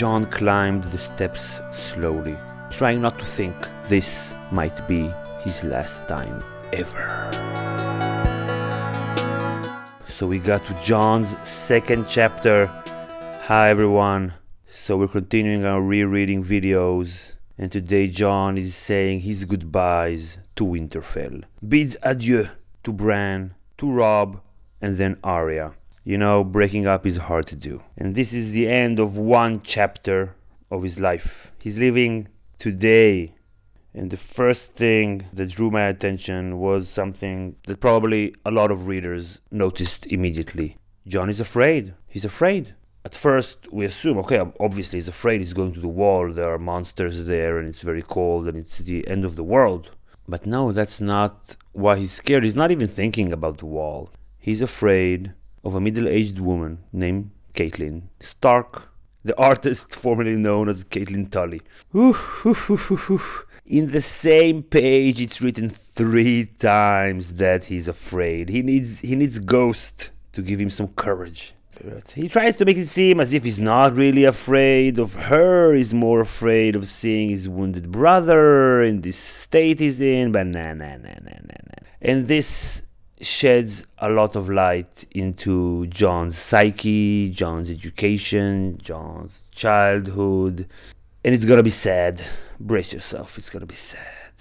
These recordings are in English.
Jon climbed the steps slowly, trying not to think this might be his last time ever. So we got to Jon's second chapter. Hi everyone. So we're continuing our rereading videos, and today Jon is saying his goodbyes to Winterfell. Bids adieu to Bran, to Robb, and then Arya. You know, breaking up is hard to do. And this is the end of one chapter of his life. He's leaving today. And the first thing that drew my attention was something that probably a lot of readers noticed immediately. Jon is afraid. He's afraid. At first, we assume, okay, obviously he's afraid. He's going to the wall. There are monsters there, and it's very cold, and it's the end of the world. But no, that's not why he's scared. He's not even thinking about the wall. He's afraid of a middle-aged woman named Catelyn Stark, the artist formerly known as Catelyn Tully. In the same page, it's written 3 times that he's afraid. He needs Ghost to give him some courage. He tries to make it seem as if he's not really afraid of her. He's more afraid of seeing his wounded brother in this state he's in. But nah. And this sheds a lot of light into Jon's psyche, Jon's education, Jon's childhood. And it's gonna be sad. Brace yourself, it's gonna be sad.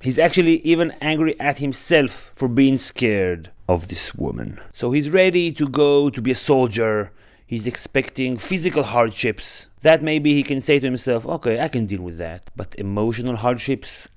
He's actually even angry at himself for being scared of this woman. So he's ready to go to be a soldier. He's expecting physical hardships. That maybe he can say to himself, okay, I can deal with that. But emotional hardships,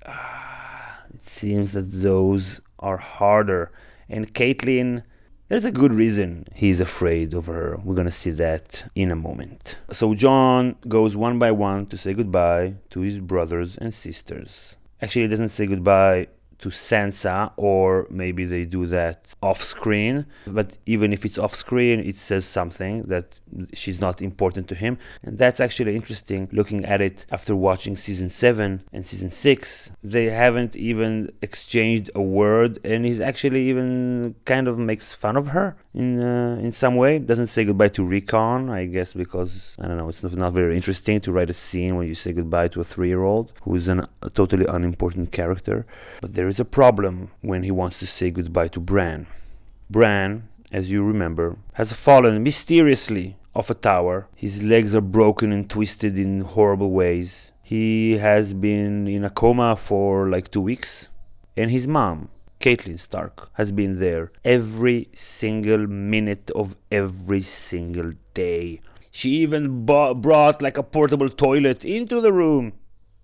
it seems that those are harder. And Catelyn, there's a good reason he's afraid of her. We're gonna see that in a moment. So Jon goes one by one to say goodbye to his brothers and sisters. Actually, he doesn't say goodbye to Sansa, or maybe they do that off screen. But even if it's off screen, it says something that she's not important to him. And that's actually interesting looking at it after watching season 7 and season 6. They haven't even exchanged a word, and he's actually even kind of makes fun of her in some way. Doesn't say goodbye to Rickon, I guess, because, I don't know, it's not very interesting to write a scene when you say goodbye to a 3-year-old who is a totally unimportant character. But there is a problem when he wants to say goodbye to Bran. Bran, as you remember, has fallen mysteriously off a tower. His legs are broken and twisted in horrible ways. He has been in a coma for like 2 weeks. And his mom, Catelyn Stark, has been there every single minute of every single day. She even brought like a portable toilet into the room,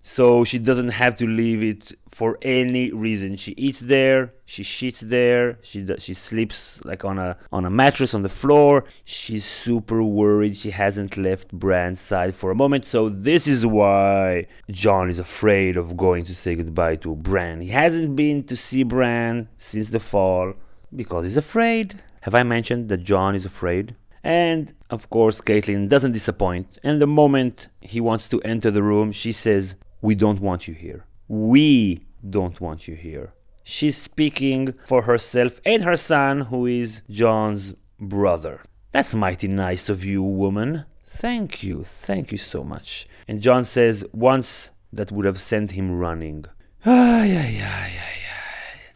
so she doesn't have to leave it for any reason. She eats there, she shits there, she sleeps like on a mattress on the floor. She's super worried. She hasn't left Bran's side for a moment. So this is why Jon is afraid of going to say goodbye to Bran. He hasn't been to see Bran since the fall because he's afraid. Have I mentioned that Jon is afraid? And of course, Catelyn doesn't disappoint. And the moment he wants to enter the room, she says, "We don't want you here. We don't want you here." She's speaking for herself and her son, who is Jon's brother. That's mighty nice of you, woman. Thank you so much. And Jon says, once that would have sent him running.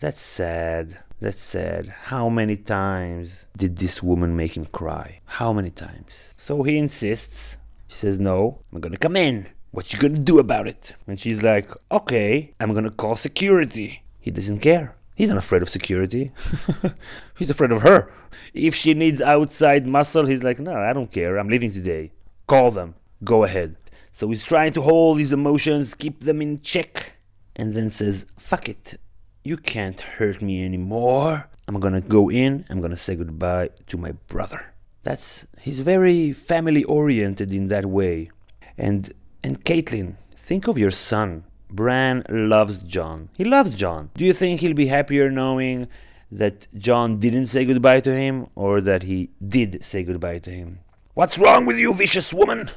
That's sad. That's sad. How many times did this woman make him cry? How many times? So he insists. She says, no, I'm gonna come in. What you gonna do about it? And she's like, okay, I'm gonna call security. He doesn't care. He's not afraid of security. He's afraid of her. If she needs outside muscle, he's like, no, I don't care. I'm leaving today. Call them. Go ahead. So he's trying to hold his emotions, keep them in check, and then says, fuck it. You can't hurt me anymore. I'm gonna go in. I'm gonna say goodbye to my brother. He's very family oriented in that way. And Catelyn, think of your son. Bran loves Jon. He loves Jon. Do you think he'll be happier knowing that Jon didn't say goodbye to him, or that he did say goodbye to him? What's wrong with you, vicious woman?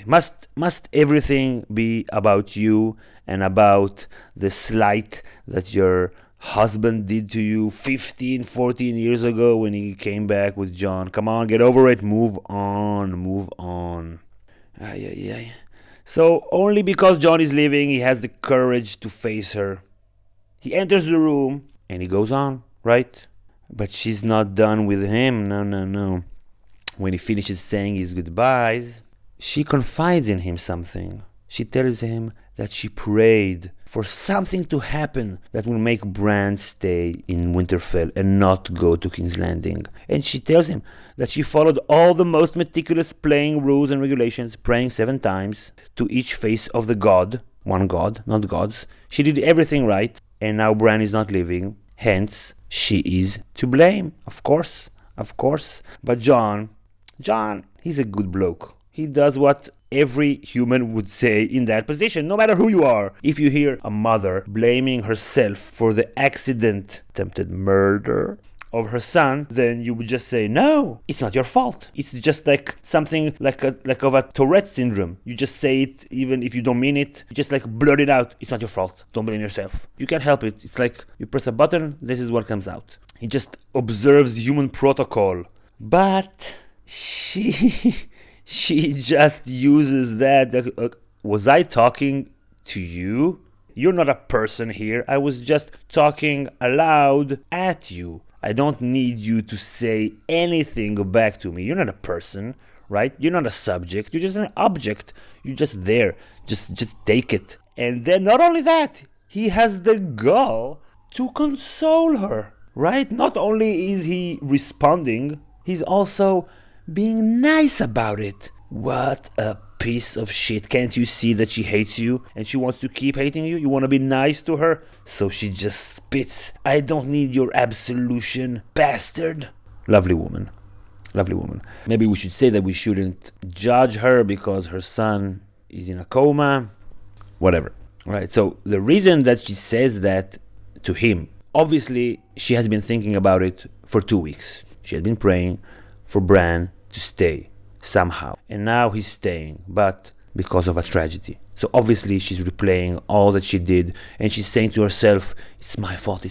Must everything be about you and about the slight that your husband did to you 15, 14 years ago when he came back with Jon. Come on, get over it. Move on, move on. Ay, ay, ay. So only because Jon is leaving, he has the courage to face her. He enters the room and he goes on, right? But she's not done with him. No, no, no. When he finishes saying his goodbyes, she confides in him something. She tells him that she prayed for something to happen that will make Bran stay in Winterfell and not go to King's Landing. And she tells him that she followed all the most meticulous playing rules and regulations, praying 7 times to each face of the god. One god, not gods. She did everything right, and now Bran is not living. Hence, she is to blame. Of course. But Jon, he's a good bloke. He does what every human would say in that position, no matter who you are. If you hear a mother blaming herself for the attempted murder of her son, then you would just say, no, it's not your fault. It's just like something like of a Tourette syndrome. You just say it even if you don't mean it. You just like blurt it out. It's not your fault. Don't blame yourself. You can't help it. It's like you press a button, this is what comes out. He just observes human protocol. But she just uses that. Was I talking to you? You're not a person here. I was just talking aloud at you. I don't need you to say anything back to me. You're not a person, right? You're not a subject. You're just an object. You're just there. Just take it. And then not only that, he has the gall to console her, right? Not only is he responding, he's also being nice about it. What a piece of shit. Can't you see that she hates you and she wants to keep hating you? You want to be nice to her? So she just spits. I don't need your absolution, bastard. Lovely woman. Maybe we should say that we shouldn't judge her because her son is in a coma. Whatever. Right. So the reason that she says that to him, obviously she has been thinking about it for 2 weeks. She had been praying for Bran to stay somehow. And now he's staying, but because of a tragedy. So obviously she's replaying all that she did and she's saying to herself, it's my fault.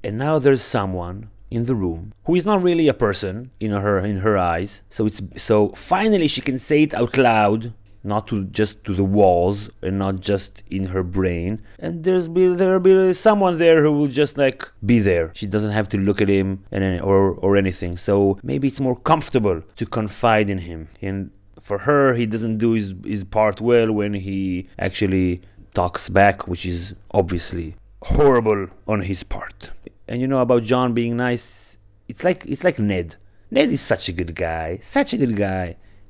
And now there's someone in the room who is not really a person in her eyes. So finally she can say it out loud, not just to the walls and not just in her brain. And there'll be someone there who will just like be there. She doesn't have to look at him or anything. So maybe it's more comfortable to confide in him. And for her, he doesn't do his part well when he actually talks back, which is obviously horrible on his part. And you know about Jon being nice, it's like Ned. Ned is such a good guy.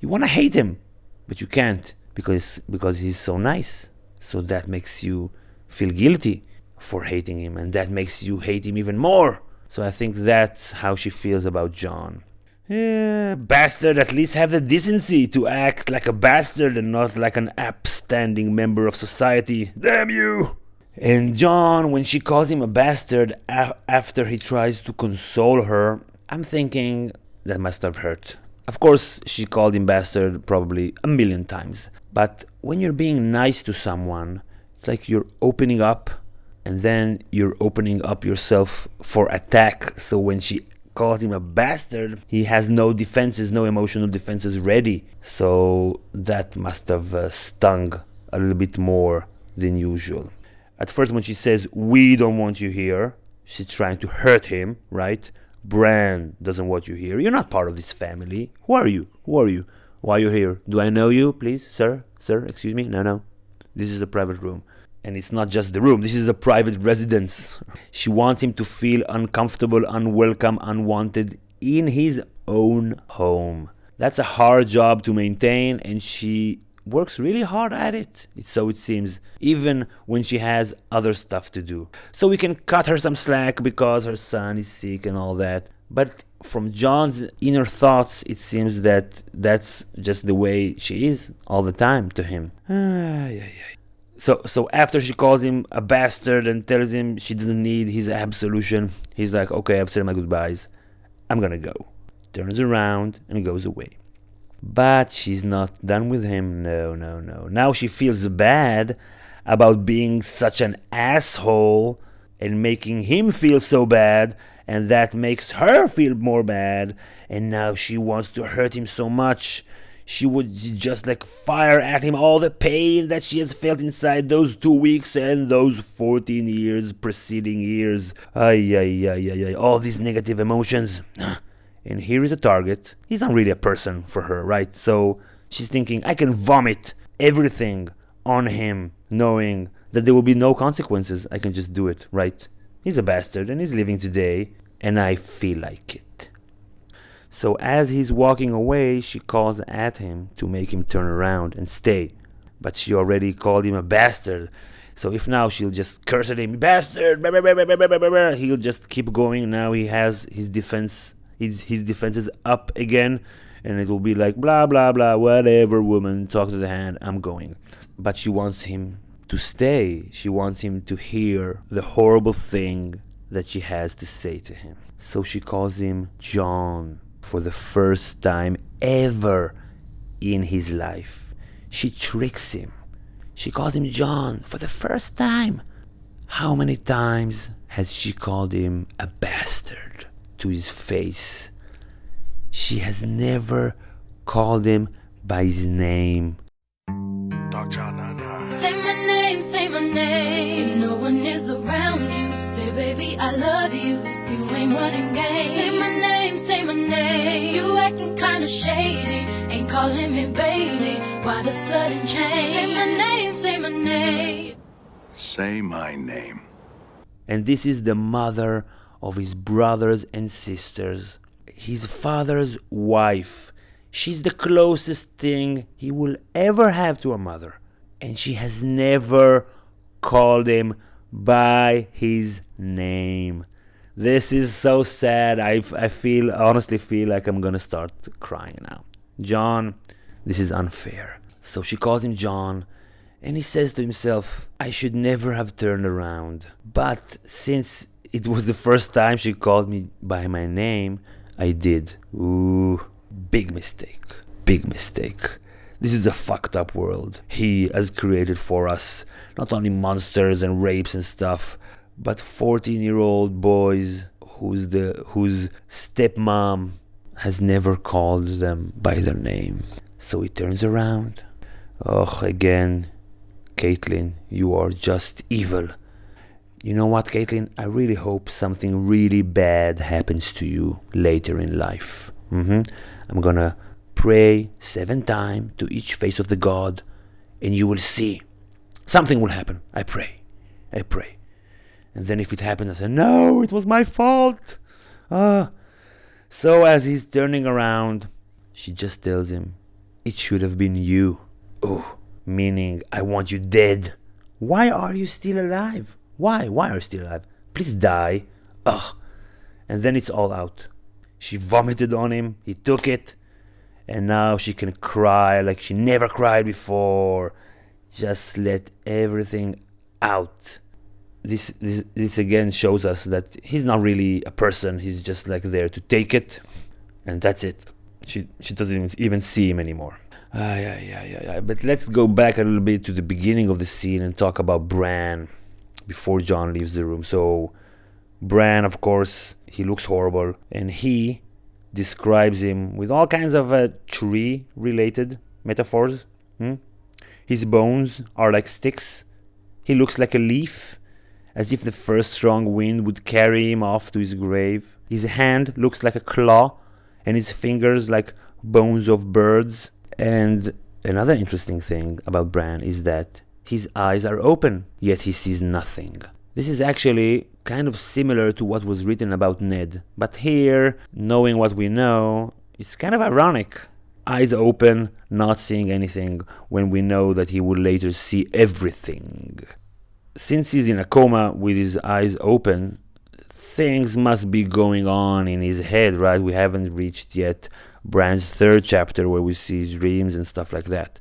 You want to hate him, but you can't because he's so nice. So that makes you feel guilty for hating him, and that makes you hate him even more. So I think that's how she feels about Jon. Yeah, bastard, at least have the decency to act like a bastard and not like an upstanding member of society. Damn you! And Jon, when she calls him a bastard after he tries to console her, I'm thinking that must have hurt. Of course, she called him bastard probably 1,000,000 times. But when you're being nice to someone, it's like you're opening up and then you're opening up yourself for attack. So when she calls him a bastard, he has no defenses, no emotional defenses ready. So that must have stung a little bit more than usual. At first, when she says, we don't want you here, she's trying to hurt him, right? Bran doesn't want you here. You're not part of this family. Who are you? Why are you here? Do I know you, please? Sir, excuse me? No. This is a private room. And it's not just the room. This is a private residence. She wants him to feel uncomfortable, unwelcome, unwanted in his own home. That's a hard job to maintain, and she works really hard at it, so it seems, even when she has other stuff to do. So we can cut her some slack because her son is sick and all that. But from Jon's inner thoughts, it seems that that's just the way she is all the time to him. So after she calls him a bastard and tells him she doesn't need his absolution, he's like, okay, I've said my goodbyes. I'm gonna go. Turns around and goes away. But she's not done with him. No. Now she feels bad about being such an asshole and making him feel so bad, and that makes her feel more bad, and now she wants to hurt him so much. She would just like fire at him all the pain that she has felt inside those 2 weeks and those 14 years preceding years. Ay, ay, ay, ay, ay, all these negative emotions. And here is a target. He's not really a person for her, right? So she's thinking, I can vomit everything on him, knowing that there will be no consequences. I can just do it, right? He's a bastard and he's living today, and I feel like it. So as he's walking away, she calls at him to make him turn around and stay. But she already called him a bastard. So if now she'll just curse at him, bastard, he'll just keep going. Now he has his defense, his defenses up again, and it will be like blah blah blah, whatever, woman, talk to the hand, I'm going. But she wants him to stay. She wants him to hear the horrible thing that she has to say to him. So she calls him Jon for the first time ever in his life. She tricks him. She calls him Jon for the first time. How many times has she called him a bastard to his face? She has never called him by his name. Say my name, say my name. No one is around you. Say, baby, I love you. You ain't running game. Say my name, say my name. You acting kinda shady. Ain't calling me baby. Why the sudden change? Say my name, say my name. Say my name. And this is the mother of his brothers and sisters. His father's wife. She's the closest thing he will ever have to a mother. And she has never called him by his name. This is so sad. I honestly feel like I'm gonna start crying now. Jon, this is unfair. So she calls him Jon, and he says to himself, I should never have turned around. But since it was the first time she called me by my name, I did. Ooh, big mistake. Big mistake. This is a fucked up world he has created for us. Not only monsters and rapes and stuff, but 14-year-old boys whose stepmom has never called them by their name. So he turns around. Oh, again, Catelyn, you are just evil. You know what, Catelyn? I really hope something really bad happens to you later in life. I'm gonna pray 7 times to each face of the god, and you will see. Something will happen. I pray. And then if it happens, I say, no, it was my fault. So as he's turning around, she just tells him, it should have been you. Oh, meaning, I want you dead. Why are you still alive? Why are you still alive? Please die. And then it's all out. She vomited on him. He took it. And now she can cry like she never cried before. Just let everything out. This again shows us that he's not really a person. He's just like there to take it. And that's it. She doesn't even see him anymore. But let's go back a little bit to the beginning of the scene and talk about Bran before Jon leaves the room. So Bran, of course, he looks horrible. And he describes him with all kinds of tree-related metaphors. His bones are like sticks. He looks like a leaf, as if the first strong wind would carry him off to his grave. His hand looks like a claw, and his fingers like bones of birds. And another interesting thing about Bran is that his eyes are open, yet he sees nothing. This is actually kind of similar to what was written about Ned. But here, knowing what we know, it's kind of ironic. Eyes open, not seeing anything, when we know that he will later see everything. Since he's in a coma with his eyes open, things must be going on in his head, right? We haven't reached yet Bran's 3rd chapter where we see his dreams and stuff like that.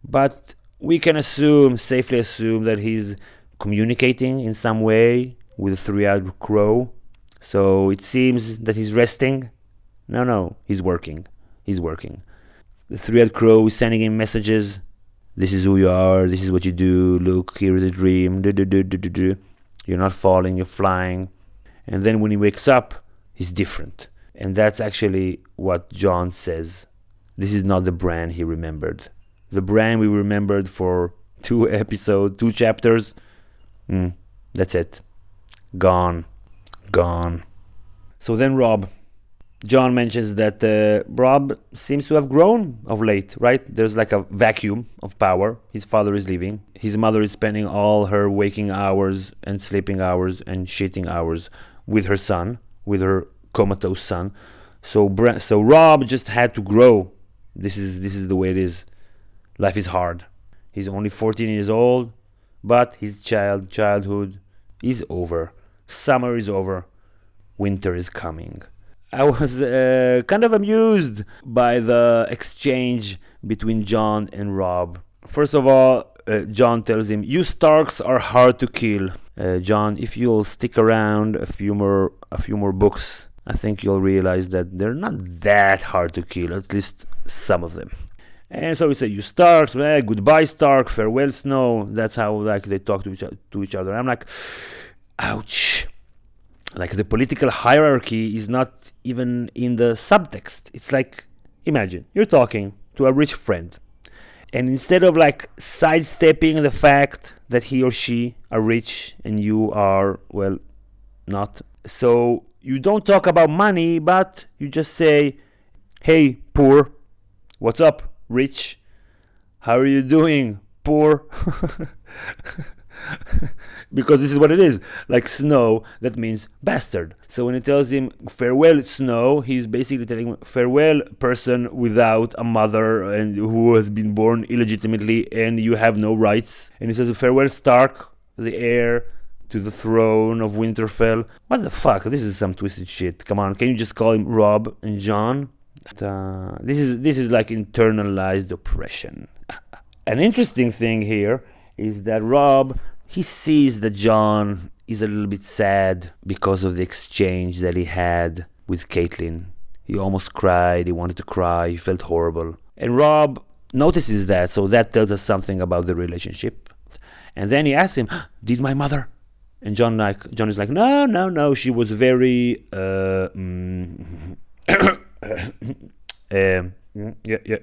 But we can safely assume that he's communicating in some way with the three-eyed crow. So it seems that he's resting. No, he's working. The three-eyed crow is sending him messages. This is who you are. This is what you do. Look, here is a dream. You're not falling, you're flying. And then when he wakes up, he's different. And that's actually what Jon says. This is not the Bran he remembered. The Bran we remembered for 2 episodes, 2 chapters. That's it. Gone. So then Robb. Jon mentions that Robb seems to have grown of late, right? There's like a vacuum of power. His father is leaving. His mother is spending all her waking hours and sleeping hours and shitting hours with her son, with her comatose son. So Robb just had to grow. This is the way it is. Life is hard. He's only 14 years old, but his childhood is over. Summer is over. Winter is coming. I was kind of amused by the exchange between Jon and Robb. First of all, Jon tells him, "You Starks are hard to kill. Jon, if you'll stick around a few more books, I think you'll realize that they're not that hard to kill, at least some of them." And so he said, "You Starks, goodbye Stark, farewell Snow." That's how like they talk to each other. I'm like, ouch. Like the political hierarchy is not even in the subtext. It's like, imagine you're talking to a rich friend, and instead of like sidestepping the fact that he or she are rich and you are, well, not, so you don't talk about money, but you just say, "Hey, poor, what's up, rich? How are you doing, poor?" Because this is what it is. Like Snow, that means bastard. So when he tells him farewell Snow, he's basically telling him farewell person without a mother and who has been born illegitimately and you have no rights. And he says farewell Stark, the heir to the throne of Winterfell. What the fuck? This is some twisted shit. Come on, can you just call him Robb and Jon? This is like internalized oppression. An interesting thing here is that Robb, he sees that Jon is a little bit sad because of the exchange that he had with Catelyn. He almost cried, he wanted to cry, he felt horrible. And Robb notices that, so that tells us something about the relationship. And then he asks him, "Did my mother?" And Jon is like, no, she was very,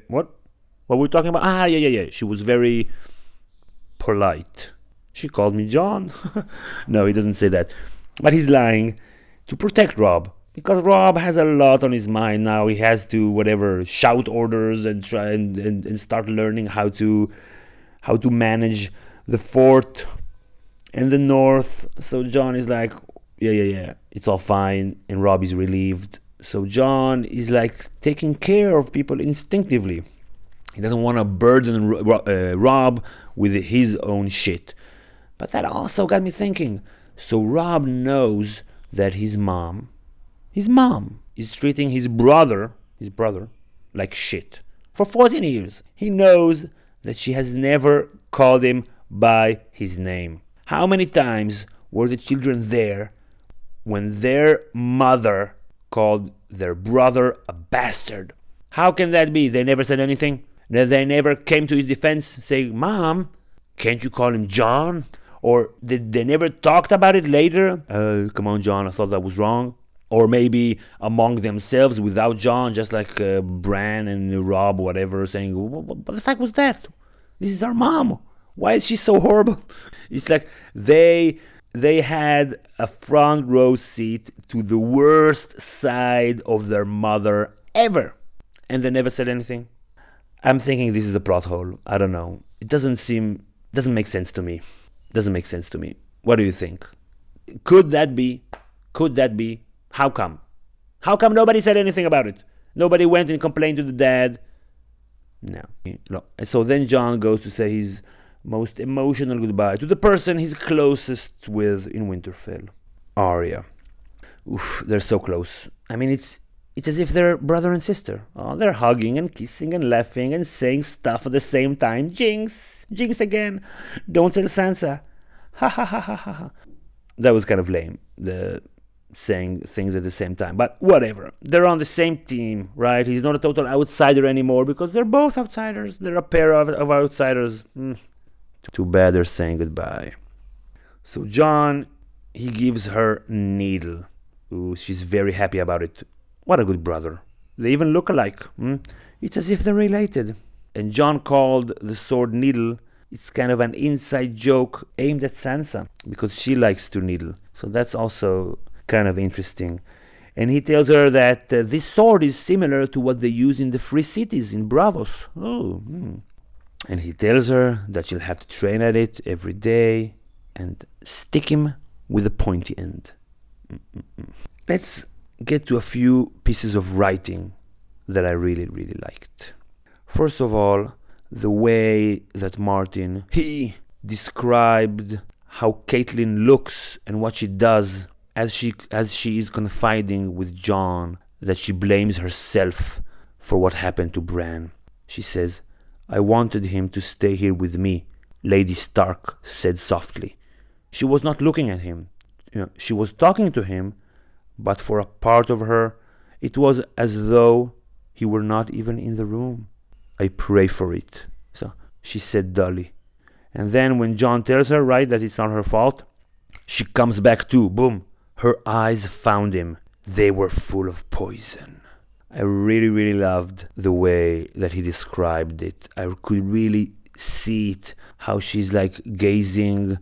what? What were we talking about? Yeah. She was very polite. She called me Jon. No, he doesn't say that. But he's lying to protect Robb. Because Robb has a lot on his mind now. He has to, shout orders and try and start learning how to manage the fort and the north. So Jon is like, yeah, it's all fine. And Robb is relieved. So Jon is like taking care of people instinctively. He doesn't want to burden Robb with his own shit. But that also got me thinking. So Robb knows that his mom is treating his brother like shit. For 14 years, he knows that she has never called him by his name. How many times were the children there when their mother called their brother a bastard? How can that be? They never said anything? They never came to his defense saying, "Mom, can't you call him Jon?" Or they never talked about it later? Come on, Jon, I thought that was wrong. Or maybe among themselves without Jon, just like Bran and Robb, whatever, saying, "What the fuck was that? This is our mom. Why is she so horrible?" It's like they had a front row seat to the worst side of their mother ever. And they never said anything. I'm thinking this is a plot hole. I don't know. It doesn't make sense to me. What do you think? Could that be? How come? How come nobody said anything about it? Nobody went and complained to the dad? No. And so then Jon goes to say his most emotional goodbye to the person he's closest with in Winterfell, Arya. Oof, they're so close. I mean, it's as if they're brother and sister. Oh, they're hugging and kissing and laughing and saying stuff at the same time. Jinx again. Don't tell Sansa. Ha ha ha ha ha. That was kind of lame, the saying things at the same time. But whatever. They're on the same team, right? He's not a total outsider anymore because they're both outsiders. They're a pair of outsiders. Too bad they're saying goodbye. So Jon he gives her needle. Ooh, she's very happy about it. What a good brother. They even look alike. It's as if they're related. And Jon called the sword needle. It's kind of an inside joke aimed at Sansa because she likes to needle. So that's also kind of interesting. And he tells her that this sword is similar to what they use in the Free Cities in Bravos. And he tells her that she'll have to train at it every day and stick him with a pointy end. Let's get to a few pieces of writing that I really, really liked. First of all, the way that Martin, he described how Catelyn looks and what she does as she is confiding with Jon, that she blames herself for what happened to Bran. She says, "I wanted him to stay here with me," Lady Stark said softly. She was not looking at him. She was talking to him, but for a part of her, it was as though he were not even in the room. "I pray for it," so she said dully. And then when Jon tells her, right, that it's not her fault, she comes back too. Boom. Her eyes found him. They were full of poison. I really, really loved the way that he described it. I could really see it, how she's like gazing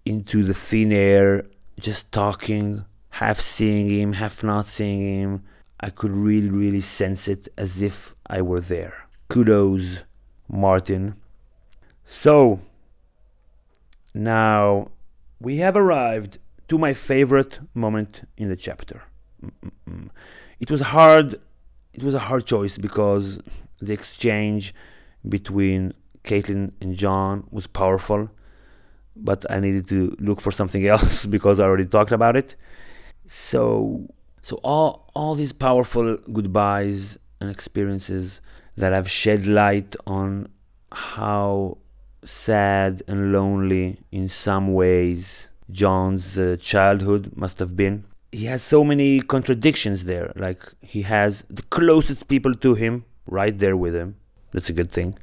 into the thin air, just talking, half seeing him, half not seeing him. I could really, really sense it as if I were there. Kudos, Martin. So, now we have arrived to my favorite moment in the chapter. It was hard. It was a hard choice because the exchange between Catelyn and Jon was powerful, but I needed to look for something else because I already talked about it. So all these powerful goodbyes and experiences that have shed light on how sad and lonely in some ways Jon's childhood must have been. He has so many contradictions there. Like, he has the closest people to him right there with him. That's a good thing.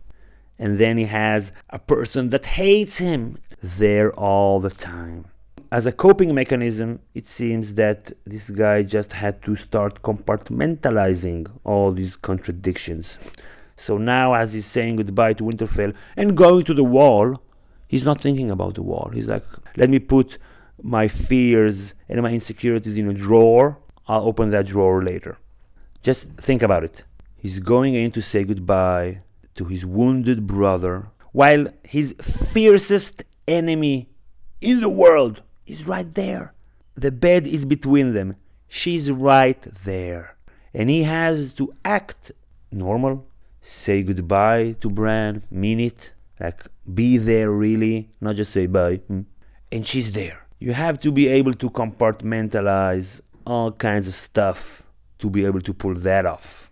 And then he has a person that hates him there all the time. As a coping mechanism, it seems that this guy just had to start compartmentalizing all these contradictions. So now, as he's saying goodbye to Winterfell and going to the wall, he's not thinking about the wall. He's like, let me put my fears and my insecurities in a drawer. I'll open that drawer later. Just think about it. He's going in to say goodbye to his wounded brother, while his fiercest enemy in the world is right there. The bed is between them. She's right there. And he has to act normal, say goodbye to Bran, mean it, like be there really, not just say bye. And she's there. You have to be able to compartmentalize all kinds of stuff to be able to pull that off.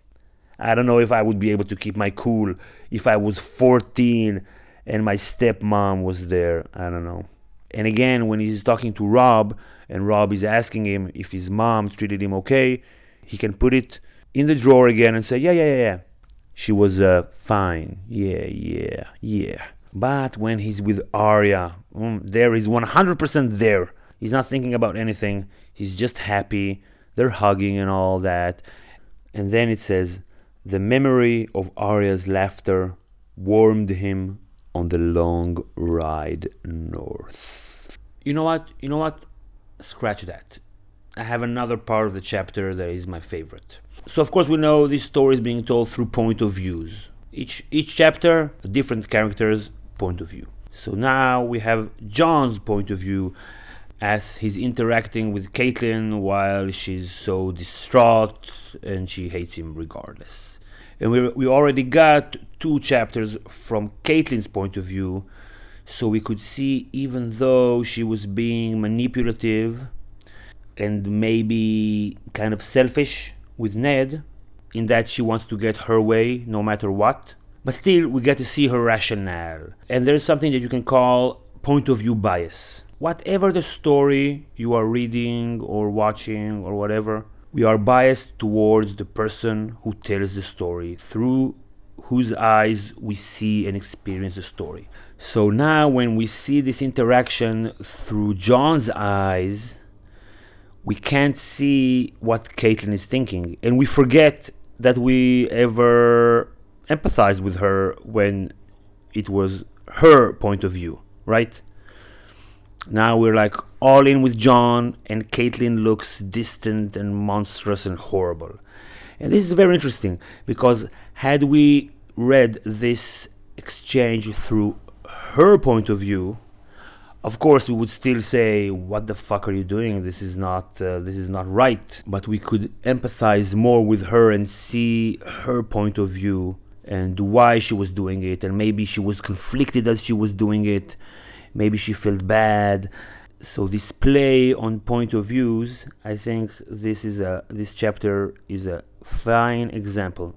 I don't know if I would be able to keep my cool if I was 14 and my stepmom was there. I don't know. And again, when he's talking to Robb and Robb is asking him if his mom treated him okay, he can put it in the drawer again and say, yeah. She was fine. Yeah. But when he's with Arya, there he's 100% there. He's not thinking about anything. He's just happy. They're hugging and all that. And then it says, the memory of Arya's laughter warmed him on the long ride north. You know what? Scratch that. I have another part of the chapter that is my favorite. So of course we know this story is being told through point of views. Each chapter, a different character's point of view. So now we have Jon's point of view as he's interacting with Catelyn while she's so distraught and she hates him regardless. And we already got 2 chapters from Catelyn's point of view, so we could see even though she was being manipulative and maybe kind of selfish with Ned, in that she wants to get her way no matter what, but still we get to see her rationale. And there's something that you can call point of view bias. Whatever the story you are reading or watching or whatever, we are biased towards the person who tells the story, through whose eyes we see and experience the story. So now when we see this interaction through Jon's eyes, we can't see what Catelyn is thinking. And we forget that we ever empathized with her when it was her point of view, right? Now we're like all in with Jon, and Catelyn looks distant and monstrous and horrible. And this is very interesting, because had we read this exchange through her point of view, of course we would still say, what the fuck are you doing? This is not right. But we could empathize more with her and see her point of view and why she was doing it, and maybe she was conflicted as she was doing it, maybe she felt bad. So this play on point of views, I think this chapter is a fine example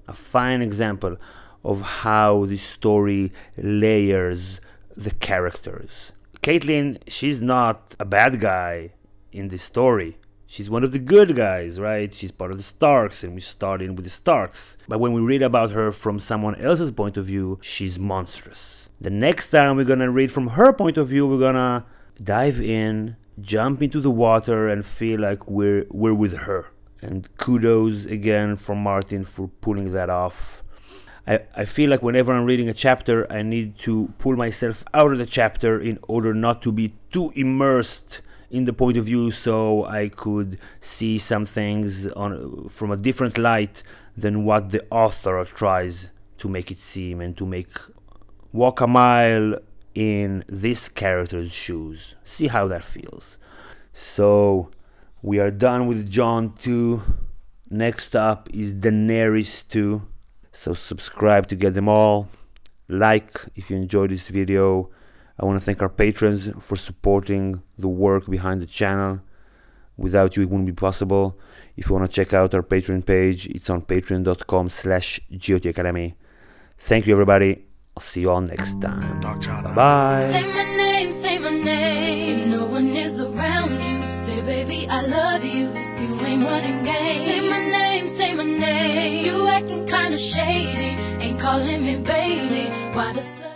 of how this story layers the characters. Catelyn, she's not a bad guy in this story. She's one of the good guys, right? She's part of the Starks, and we start in with the Starks. But when we read about her from someone else's point of view, she's monstrous. The next time we're gonna read from her point of view, we're gonna dive in, jump into the water, and feel like we're with her. And kudos again for Martin for pulling that off. I feel like whenever I'm reading a chapter, I need to pull myself out of the chapter in order not to be too immersed in the point of view, so I could see some things from a different light than what the author tries to make it seem, and to walk a mile in this character's shoes. See how that feels. So we are done with Jon 2. Next up is Daenerys 2. So subscribe to get them all. Like if you enjoyed this video. I want to thank our patrons for supporting the work behind the channel. Without you, it wouldn't be possible. If you want to check out our Patreon page, it's on patreon.com/GOT Academy. Thank you, everybody. I'll see you all next time. Bye-bye. Say my name. No one is around you. Say, baby, I love you. You ain't running game. Say my name. You acting kinda shady. Ain't calling me baby. Why the sun?